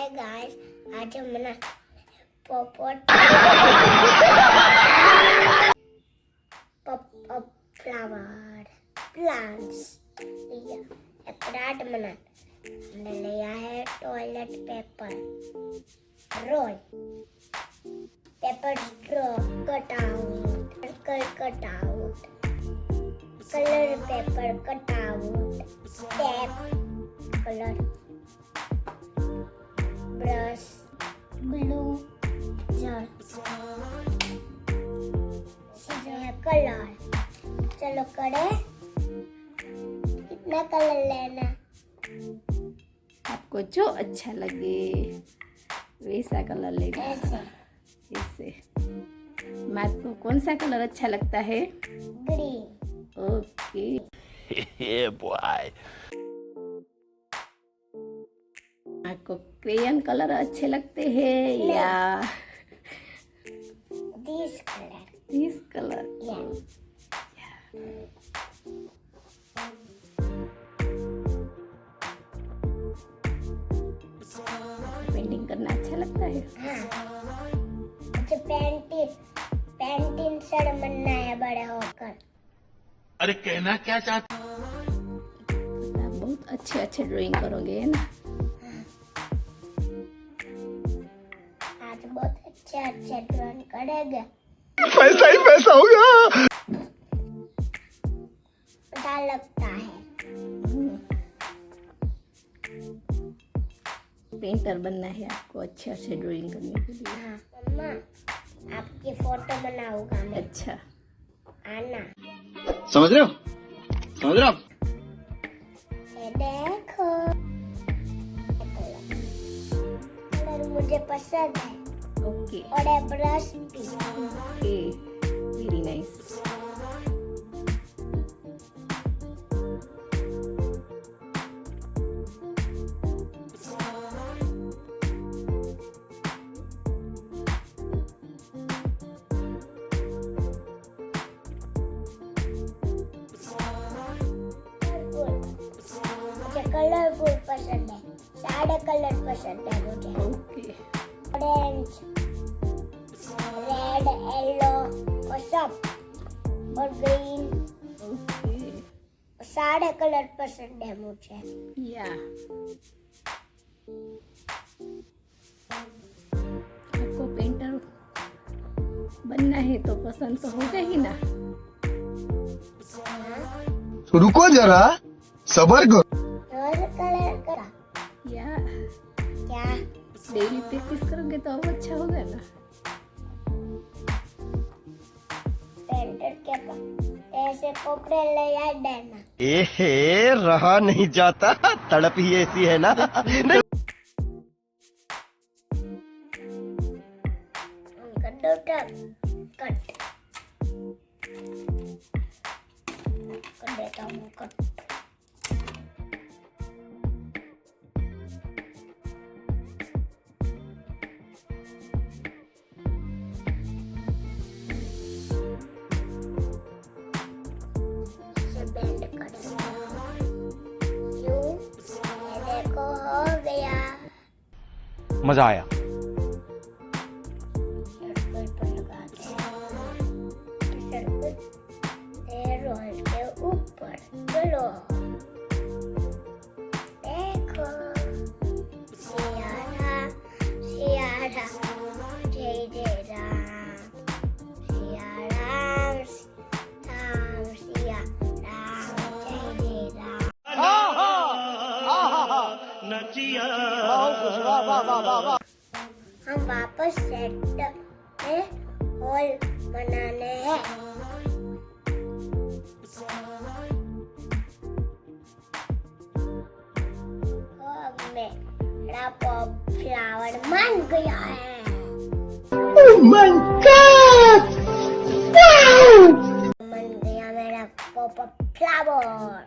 Hi guys, आज हम बना पॉपॉट पॉपअप फ्लावर प्लांट्स एक राट बना। हमने लिया है toilet paper roll, paper straw cut out, circle cut out, colour paper cut out, tape colour, brush, glue, colour. चलो करे, कितना कलर लेना? आपको जो अच्छा लगे वैसा कलर लेना। ऐसे मैथ को कौन सा कलर अच्छा लगता है? ग्रीन। Okay boy. आपको क्रेयन कलर अच्छे लगते हैं या this colour? This colour. Painting करना अच्छा लगता है? हाँ, मुझे पेंटिंग सर बनना है बड़े होकर। अरे कहना क्या चाहते? आप बहुत अच्छे ड्राइंग करोगे है ना? आज बहुत अच्छे ड्राइंग करेंगे। पैसा ही पैसा होगा। पता लगता है। पेंटर बनना है आपको अच्छे ड्राइंग करने के लिए। हाँ मम्मा, आपकी फोटो बनाऊंगा मैं। अच्छा, आना। समझ रहे हो? समझ रहे हो? ये देखो, कलर मुझे पसंद है। ओके और ये ब्रश भी। Okay, very nice. मुझे कलरफुल पसंद है, सारे कलर पसंद है मुझे। ओके, ऑरेंज, रेड, येलो और सब, और ग्रीन, ओके, सारे कलर पसंद है मुझे। या आपको पेंटर बनना है तो पसंद तो होगा ही ना? रुको जरा, सबर करो। रोज कलर करा या क्या? डेली प्रैक्टिस करोगे तो अब अच्छा होगा ना? पेंटर के पास ऐसे कपड़े ले आ देना। एहे, रहा नहीं जाता, तड़प ही ऐसी है ना। कट कर देता हूँ कट। बैंड कर देता हूँ। यूं, ये देखो हो गया। मजा आया। सर्कल पर लगाते हैं, सर्कल रोल के ऊपर चलो। देखो सियारा सियारा जय जय राम, सिया राम सिया राम जय जय राम। हम वापस सेट में होल बनाने हैं। मेरा पॉप फ्लावर बन गया है। Oh my God! बन गया मेरा पॉप फ्लावर।